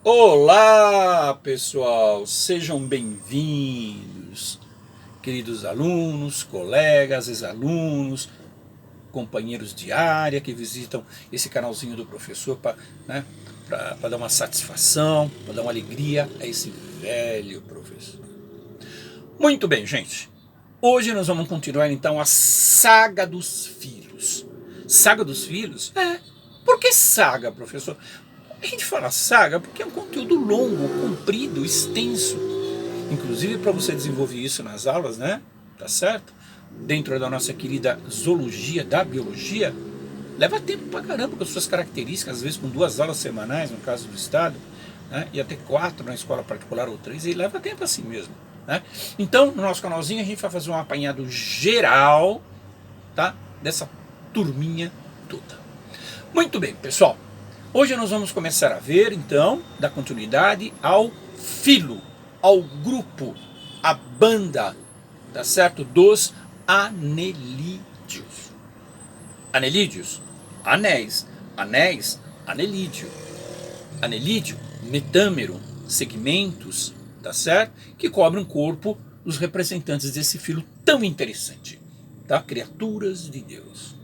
Olá, pessoal, sejam bem-vindos, queridos alunos, colegas, ex-alunos, companheiros de área que visitam esse canalzinho do professor para dar uma satisfação, para dar uma alegria a esse velho professor. Muito bem, gente. Hoje nós vamos continuar então a Saga dos Filhos. Saga dos Filhos? Por que saga, professor? A gente fala saga porque é um conteúdo longo, comprido, extenso. Inclusive para você desenvolver isso nas aulas, né? Tá certo? Dentro da nossa querida zoologia da biologia, leva tempo pra caramba com as suas características, às vezes com 2 aulas semanais, no caso do estado, né? E até 4 na escola particular ou 3, e leva tempo assim mesmo. Né? Então, no nosso canalzinho, a gente vai fazer um apanhado geral, tá? Dessa turminha toda. Muito bem, pessoal. Hoje nós vamos começar a ver, então, dar continuidade ao filo, ao grupo, à banda, tá certo? Dos anelídeos. Anelídeos, anéis, anéis, anelídeo. Anelídeo, metâmero, segmentos, tá certo? Que cobrem o corpo dos representantes desse filo tão interessante, tá? Criaturas de Deus.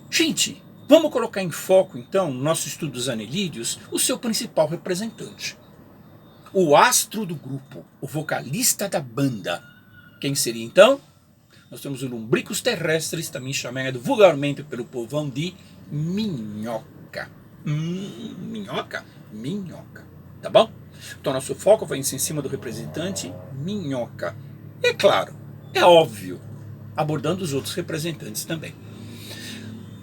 Gente, vamos colocar em foco, então, no nosso estudo dos anelídeos, o seu principal representante. O astro do grupo, o vocalista da banda. Quem seria, então? Nós temos os lumbricos terrestres, também chamado vulgarmente pelo povão de minhoca. Minhoca? Minhoca. Tá bom? Então, nosso foco vai ser em cima do representante minhoca. E, claro, é óbvio, abordando os outros representantes também.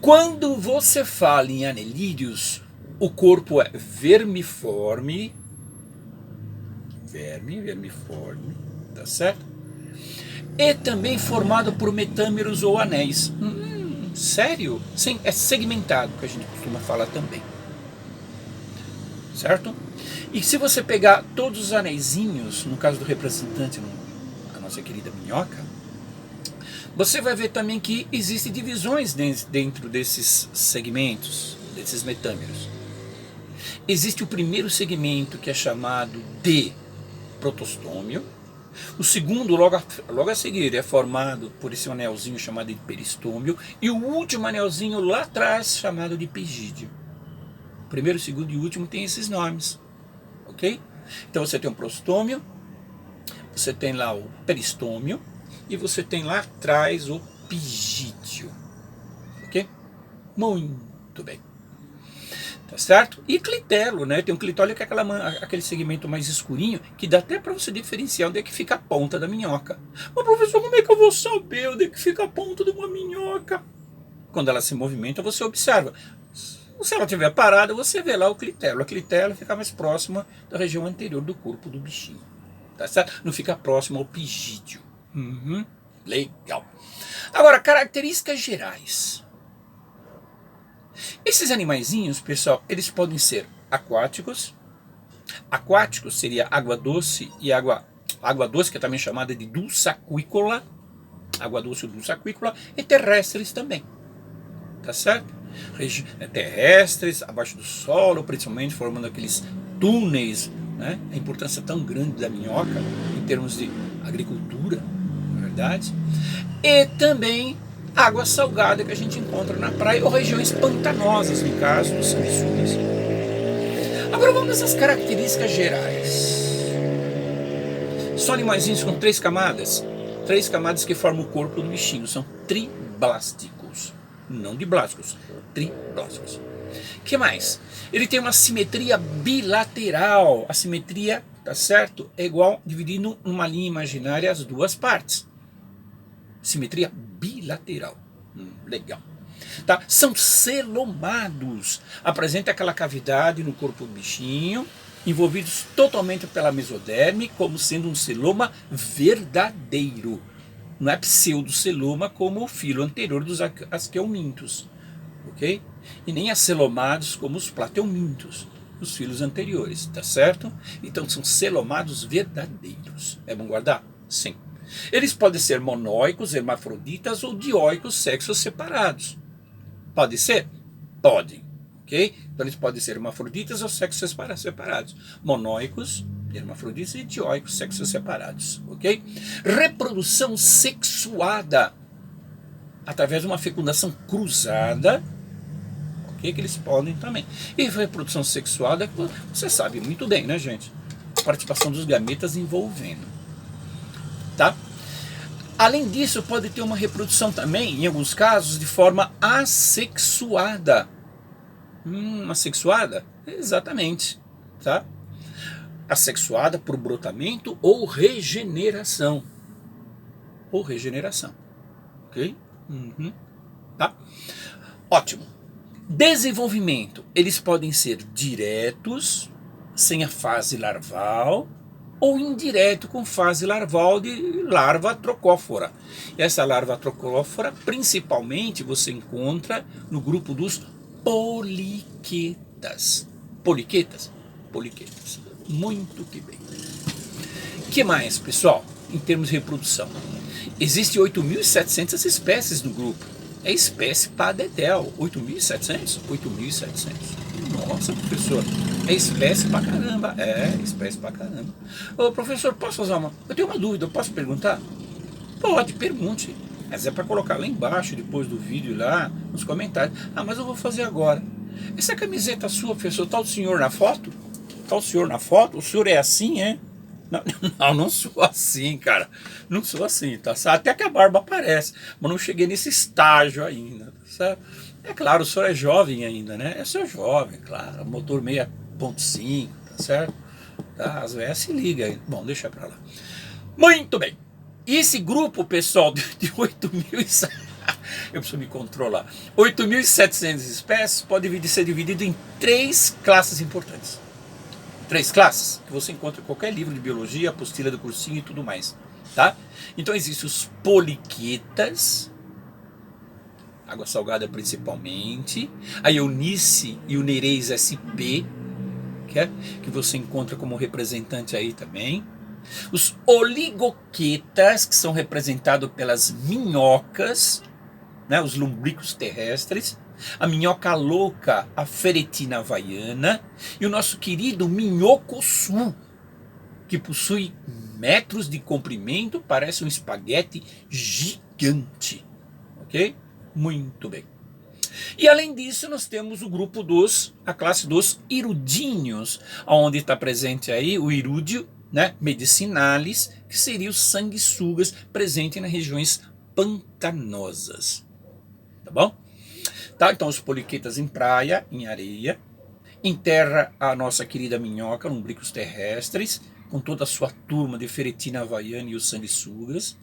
Quando você fala em anelídeos, o corpo é vermiforme, vermiforme, tá certo? E também formado por metâmeros ou anéis. Sério? Sim, é segmentado, que a gente costuma falar também. Certo? E se você pegar todos os anéisinhos, no caso do representante, a nossa querida minhoca, você vai ver também que existem divisões dentro desses segmentos, desses metâmeros. Existe o primeiro segmento, que é chamado de protostômio. O segundo, logo a seguir, é formado por esse anelzinho chamado de peristômio. E o último anelzinho lá atrás, chamado de pegídeo. Primeiro, segundo e último tem esses nomes. Ok? Então você tem o prostômio, você tem lá o peristômio, e você tem lá atrás o pigídeo. Ok? Muito bem. Tá certo? E clitelo, né? Tem um clitório que é aquele segmento mais escurinho, que dá até para você diferenciar onde é que fica a ponta da minhoca. Mas professor, como é que eu vou saber onde é que fica a ponta de uma minhoca? Quando ela se movimenta, você observa. Se ela estiver parada, você vê lá o clitelo. A clitelo fica mais próxima da região anterior do corpo do bichinho. Tá certo? Não fica próximo ao pigídeo. Legal. Agora, características gerais. Esses animaizinhos, pessoal, eles podem ser aquáticos. Aquáticos seria água doce e água doce, que é também chamada de dulçaquícola. Água doce ou dulçaquícola. E terrestres também. Tá certo? Terrestres, abaixo do solo, principalmente formando aqueles túneis, né? A importância tão grande da minhoca em termos de agricultura, na verdade. E também água salgada que a gente encontra na praia ou regiões pantanosas, no caso dos sanguessugas. Agora vamos às características gerais. São animaizinhos com 3 camadas. 3 camadas que formam o corpo do bichinho. São triblásticos. Não diblásticos, triblásticos. O que mais? Ele tem uma simetria bilateral. A simetria, tá certo? É igual, dividindo numa linha imaginária as duas partes. Simetria bilateral. Legal. Tá? São celomados. Apresenta aquela cavidade no corpo do bichinho, envolvidos totalmente pela mesoderme, como sendo um celoma verdadeiro. Não é pseudoceloma como o filo anterior dos asqueumintos, ok? E nem acelomados como os plateumintos, os filos anteriores, tá certo? Então são celomados verdadeiros. É bom guardar? Sim. Eles podem ser monóicos, hermafroditas ou dioicos, sexos separados. Pode ser? Podem. ok? Então eles podem ser hermafroditas ou sexos separados. Monóicos, hermafroditas, e dioicos, sexos separados, ok? Reprodução sexuada através de uma fecundação cruzada, ok? Que eles podem também. E reprodução sexuada, você sabe muito bem, né, gente? A participação dos gametas envolvendo, tá? Além disso, pode ter uma reprodução também, em alguns casos, de forma assexuada. Assexuada? Exatamente, tá? Assexuada por brotamento ou regeneração. Ok? Tá? Ótimo. Desenvolvimento. Eles podem ser diretos, sem a fase larval, ou indireto com fase larval de larva trocófora. E essa larva trocófora, principalmente, você encontra no grupo dos poliquetas. Poliquetas? Poliquetas. Muito que bem. O que mais, pessoal, em termos de reprodução? Existem 8.700 espécies no grupo. É espécie para dedéu. 8.700? 8.700. Nossa, professor, é espécie pra caramba. É, espécie pra caramba. Ô, professor, posso fazer uma... Eu tenho uma dúvida, eu posso perguntar? Pode, pergunte. Mas é para colocar lá embaixo, depois do vídeo, lá nos comentários. Ah, mas eu vou fazer agora. Essa camiseta sua, professor, tá o senhor na foto? Tá o senhor na foto? O senhor é assim, é? Não sou assim, cara. Não sou assim, tá certo? Até que a barba aparece, mas não cheguei nesse estágio ainda, tá certo? É claro, o senhor é jovem ainda, né? Eu sou jovem, claro. Motor 6.5, tá certo? Tá, as velhas se ligam aí. Bom, deixa pra lá. Muito bem. E esse grupo, pessoal, de 8.000... Eu preciso me controlar. 8.700 espécies pode ser dividido em 3 classes importantes. 3 classes que você encontra em qualquer livro de biologia, apostila do cursinho e tudo mais, tá? Então existem os poliquetas, água salgada principalmente, a Eunice e o Nereis sp, que você encontra como representante aí também. Os oligoquetas, que são representados pelas minhocas, né, os lumbricos terrestres, a minhoca louca, a feretina havaiana, e o nosso querido minhoco-sul, que possui metros de comprimento, parece um espaguete gigante, ok? Muito bem. E além disso, nós temos o grupo a classe dos irudinhos, onde está presente aí o irúdio, né, medicinalis, que seria os sanguessugas presente nas regiões pantanosas, tá bom? Tá, então os poliquetas em praia, em areia, em terra a nossa querida minhoca, lumbricos terrestres, com toda a sua turma de feretina havaiana e os sanguessugas,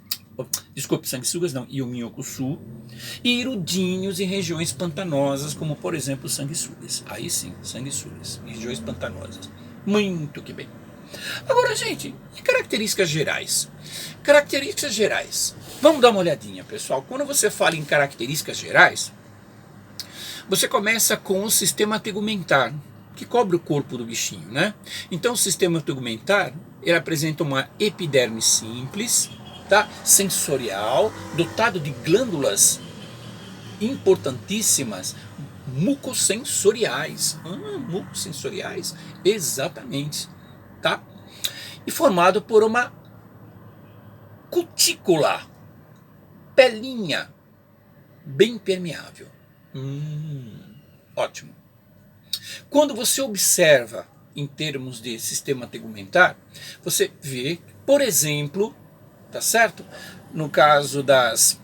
desculpe, sanguessugas não, e o minhoco-sul, e irudinhos em regiões pantanosas, como por exemplo os sanguessugas. Aí sim, sanguessugas, em regiões pantanosas. Muito que bem. Agora, gente, e características gerais? Características gerais. Vamos dar uma olhadinha, pessoal. Quando você fala em características gerais, você começa com o sistema tegumentar, que cobre o corpo do bichinho, né? Então o sistema tegumentar, ele apresenta uma epiderme simples, tá? Sensorial, dotado de glândulas importantíssimas, mucossensoriais. Mucossensoriais, exatamente, tá? E formado por uma cutícula, pelinha, bem permeável. Ótimo. Quando você observa em termos de sistema tegumentar, você vê, por exemplo, tá certo? No caso das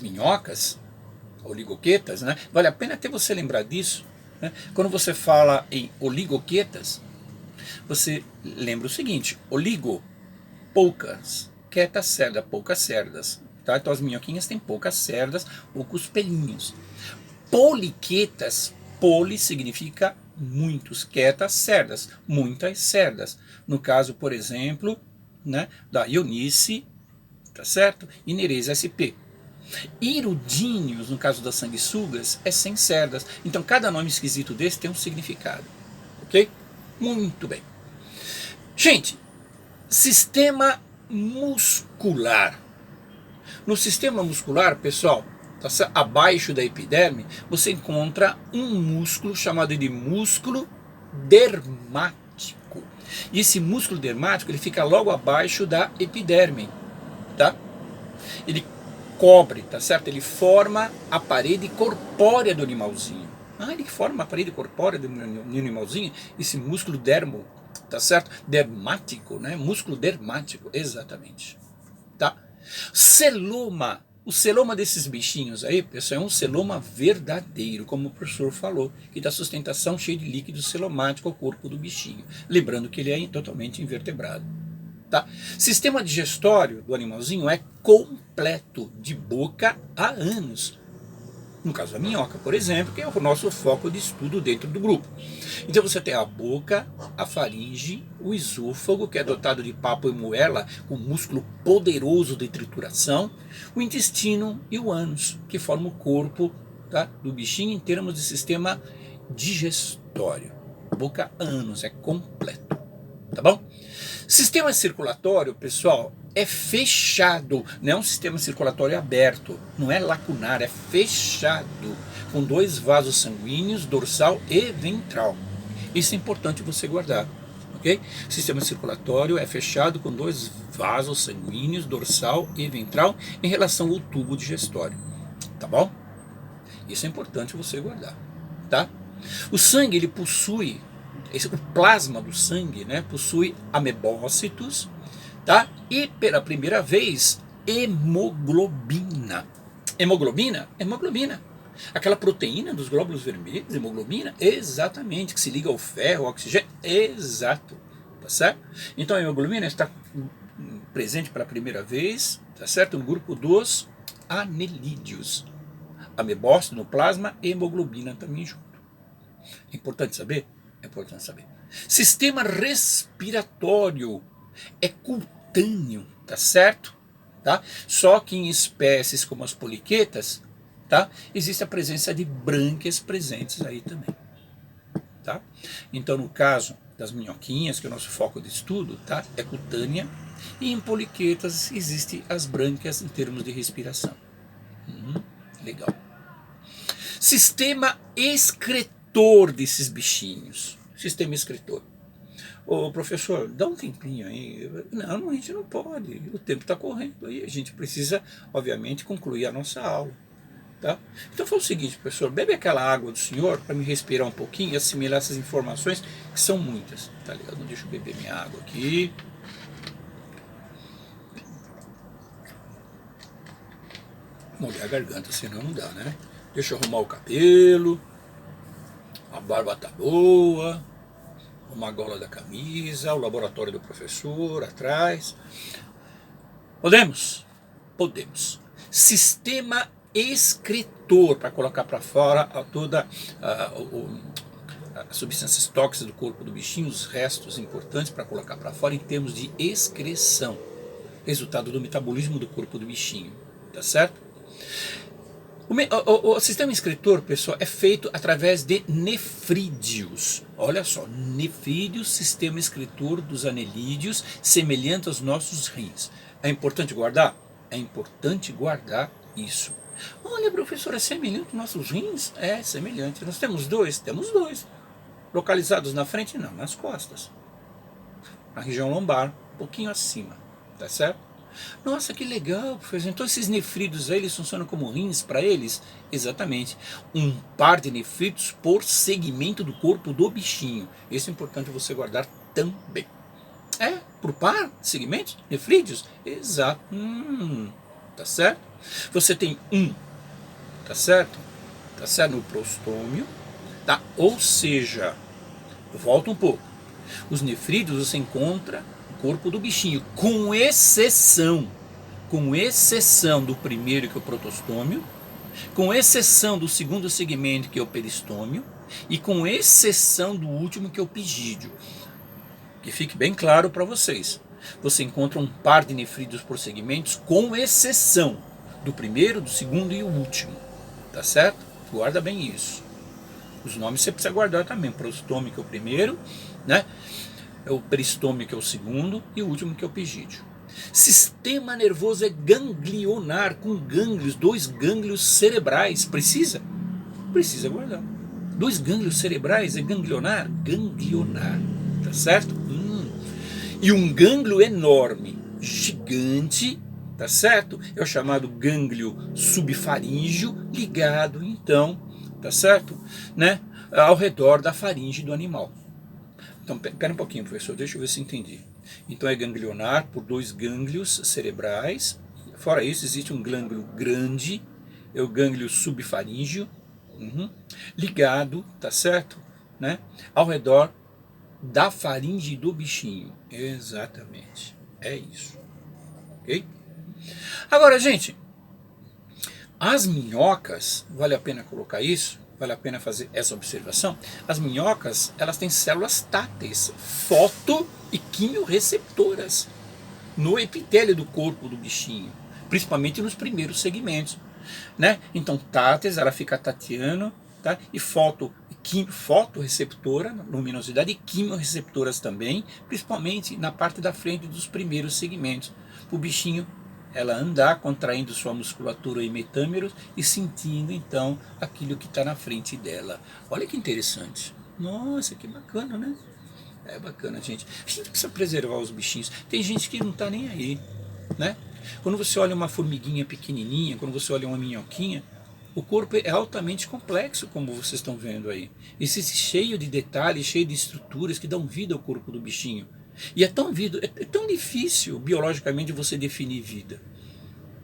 minhocas, oligoquetas, né? Vale a pena até você lembrar disso, né? Quando você fala em oligoquetas, você lembra o seguinte: oligo, poucas, queta, cerda, poucas cerdas. Tá? Então as minhoquinhas têm poucas cerdas, poucos pelinhos. Poliquetas, poli significa muitos, quetas, cerdas, muitas cerdas. No caso, por exemplo, né, da Eunice, tá certo? E Nereis sp. Irudinhos, no caso das sanguessugas, é sem cerdas. Então cada nome esquisito desse tem um significado, ok? Muito bem. Gente, sistema muscular. No sistema muscular, pessoal, tá certo? Abaixo da epiderme, você encontra um músculo chamado de músculo dermático. E esse músculo dermático, ele fica logo abaixo da epiderme, tá? Ele cobre, tá certo? Ele forma a parede corpórea do animalzinho. Ele forma a parede corpórea do animalzinho, esse músculo dermo, tá certo? Dermático, né? Músculo dermático, exatamente, tá? Celoma. O celoma desses bichinhos aí, pessoal, é um celoma verdadeiro, como o professor falou, que dá sustentação cheia de líquido celomático ao corpo do bichinho. Lembrando que ele é totalmente invertebrado. Tá? Sistema digestório do animalzinho é completo, de boca a ânus. No caso da minhoca, por exemplo, que é o nosso foco de estudo dentro do grupo. Então você tem a boca, a faringe, o esôfago, que é dotado de papo e moela, com músculo poderoso de trituração, o intestino e o ânus, que formam o corpo, tá, do bichinho em termos de sistema digestório. Boca, ânus, é completo. Tá bom? Sistema circulatório, pessoal, é fechado, não é um sistema circulatório aberto, não é lacunar, é fechado, com 2 vasos sanguíneos, dorsal e ventral. Isso é importante você guardar, ok? Sistema circulatório é fechado com 2 vasos sanguíneos, dorsal e ventral, em relação ao tubo digestório, tá bom? Isso é importante você guardar, tá? O sangue, ele possui, o plasma do sangue, né, possui amebócitos, tá? E pela primeira vez, hemoglobina. Hemoglobina? Hemoglobina. Aquela proteína dos glóbulos vermelhos, hemoglobina, exatamente, que se liga ao ferro, ao oxigênio, exato, tá certo? Então a hemoglobina está presente pela primeira vez, tá certo? No grupo dos anelídeos. Amebócito no plasma e hemoglobina também junto. É importante saber? É importante saber. Sistema respiratório é cutâneo, tá certo? Tá? Só que em espécies como as poliquetas, tá? Existe a presença de brânquias presentes aí também, tá? Então, no caso das minhoquinhas, que é o nosso foco de estudo, tá? É cutânea, e em poliquetas existem as brânquias em termos de respiração. Legal. Sistema excretor desses bichinhos. Sistema excretor. Ô professor, dá um tempinho aí. Não, a gente não pode. O tempo está correndo aí. A gente precisa, obviamente, concluir a nossa aula. Tá? Então foi o seguinte, professor, bebe aquela água do senhor para me respirar um pouquinho e assimilar essas informações, que são muitas. Tá ligado? Deixa eu beber minha água aqui. Molhar a garganta, senão não dá, né? Deixa eu arrumar o cabelo. A barba tá boa. Uma gola da camisa, o laboratório do professor atrás. Podemos? Podemos. Sistema excretor, para colocar para fora toda as substâncias tóxicas do corpo do bichinho, os restos importantes para colocar para fora em termos de excreção, resultado do metabolismo do corpo do bichinho, tá certo? O sistema excretor, pessoal, é feito através de nefrídeos. Olha só, nefrídeos, sistema excretor dos anelídeos, semelhante aos nossos rins. É importante guardar? É importante guardar isso. Olha, professor, é semelhante aos nossos rins? É semelhante. Nós temos dois? Temos dois. Localizados na frente? Não, nas costas. Na região lombar, um pouquinho acima, tá certo? Nossa, que legal, professor. Então esses nefrídeos aí, eles funcionam como rins para eles? Exatamente. Um par de nefrídeos por segmento do corpo do bichinho. Isso é importante você guardar também. É, por par de segmentos? Nefrídeos? Exato. Tá certo? Você tem tá certo? Tá certo? No prostômio, tá? Ou seja, volta um pouco. Os nefrídeos você encontra corpo do bichinho, com exceção do primeiro, que é o protostômio, com exceção do segundo segmento, que é o peristômio, e com exceção do último, que é o pigídeo. Que fique bem claro para vocês. Você encontra um par de nefrídeos por segmentos, com exceção do primeiro, do segundo e o último. Tá certo? Guarda bem isso. Os nomes você precisa guardar também. O prostômio, que é o primeiro, né? É o peristômio, que é o segundo, e o último, que é o pigídeo. Sistema nervoso é ganglionar, com gânglios, 2 gânglios cerebrais. Precisa? Precisa guardar. 2 gânglios cerebrais é ganglionar? Ganglionar, tá certo? E um gânglio enorme, gigante, tá certo? É o chamado gânglio subfaríngeo, ligado então, tá certo? Né? Ao redor da faringe do animal. Então, pera um pouquinho, professor, deixa eu ver se entendi. Então é ganglionar por 2 gânglios cerebrais. Fora isso, existe um gânglio grande, é o gânglio subfaríngeo, ligado, tá certo? Né? Ao redor da faringe do bichinho. Exatamente. É isso. Ok? Agora, gente, as minhocas, vale a pena colocar isso? Vale a pena fazer essa observação? As minhocas, elas têm células táteis, foto e quimiorreceptoras no epitélio do corpo do bichinho, principalmente nos primeiros segmentos, né? Então, táteis, ela fica tateando, tá? E fotorreceptora, luminosidade, e quimiorreceptoras também, principalmente na parte da frente dos primeiros segmentos. O bichinho, ela andar contraindo sua musculatura e metâmeros e sentindo então aquilo que está na frente dela. Olha que interessante. Nossa, que bacana, né? É bacana, gente. A gente precisa preservar os bichinhos. Tem gente que não está nem aí, né? Quando você olha uma formiguinha pequenininha, quando você olha uma minhoquinha, o corpo é altamente complexo, como vocês estão vendo aí. Existe cheio de detalhes, cheio de estruturas que dão vida ao corpo do bichinho. E é tão difícil biologicamente você definir vida,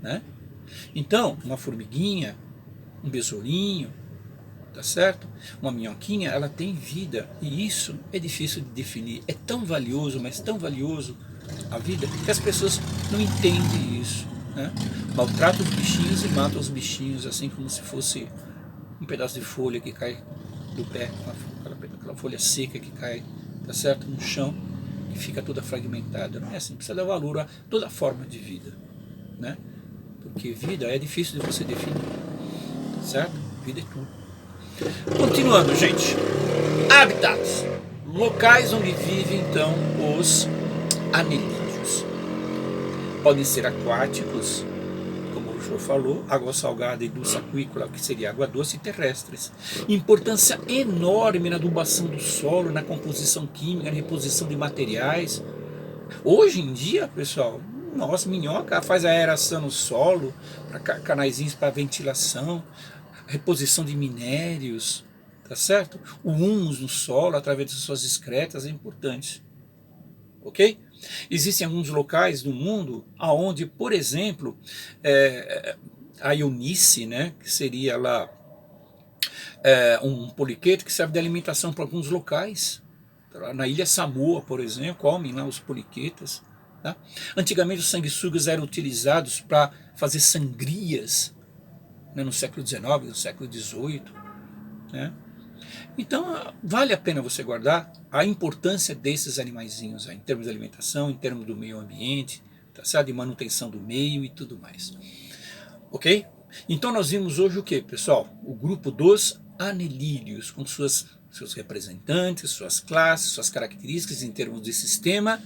né? Então, uma formiguinha, um besourinho, tá certo? Uma minhoquinha, ela tem vida, e isso é difícil de definir. É tão valioso, mas tão valioso a vida, que as pessoas não entendem isso, né? Maltrata os bichinhos e mata os bichinhos, assim como se fosse um pedaço de folha que cai do pé, aquela folha seca que cai, tá certo? No chão, que fica toda fragmentada. Não é assim, precisa dar valor a toda forma de vida, né? Porque vida é difícil de você definir, tá certo? Vida é tudo. Continuando, gente. Habitats. Locais onde vivem, então, os anelídeos. Podem ser aquáticos, como o João falou, água salgada e dulce aquícola, que seria água doce, e terrestres. Importância enorme na adubação do solo, na composição química, na reposição de materiais. Hoje em dia, pessoal, nossa, minhoca faz aeração no solo, canaizinhos para ventilação, reposição de minérios, tá certo? O humus no solo, através de suas excretas, é importante. Ok? Existem alguns locais do mundo onde, por exemplo, a Eunice, né, que seria lá um poliqueto que serve de alimentação para alguns locais. Na ilha Samoa, por exemplo, comem lá os poliquetas. Tá? Antigamente os sanguessugas eram utilizados para fazer sangrias, né, no século XIX, no século XVIII. Né? Então vale a pena você guardar a importância desses animaizinhos aí, em termos de alimentação, em termos do meio ambiente, tá certo? De manutenção do meio e tudo mais. Ok? Então nós vimos hoje o que, pessoal? O grupo dos anelídeos, com seus representantes, suas classes, suas características em termos de sistema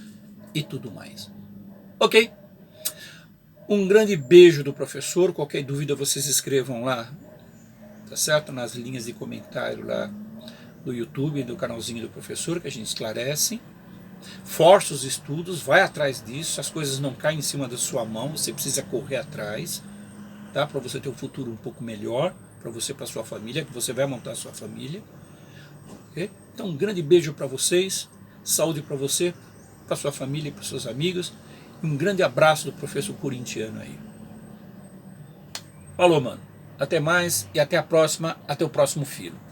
e tudo mais. Ok? Um grande beijo do professor. Qualquer dúvida vocês escrevam lá, tá certo? Nas linhas de comentário lá do YouTube, do canalzinho do professor, que a gente esclarece. Força os estudos, vai atrás disso, as coisas não caem em cima da sua mão, você precisa correr atrás, tá? Para você ter um futuro um pouco melhor, para você, para sua família, que você vai montar a sua família. Okay? Então um grande beijo para vocês, saúde para você, para sua família e para seus amigos, e um grande abraço do professor corintiano aí. Falou, mano. Até mais e até a próxima, até o próximo filho.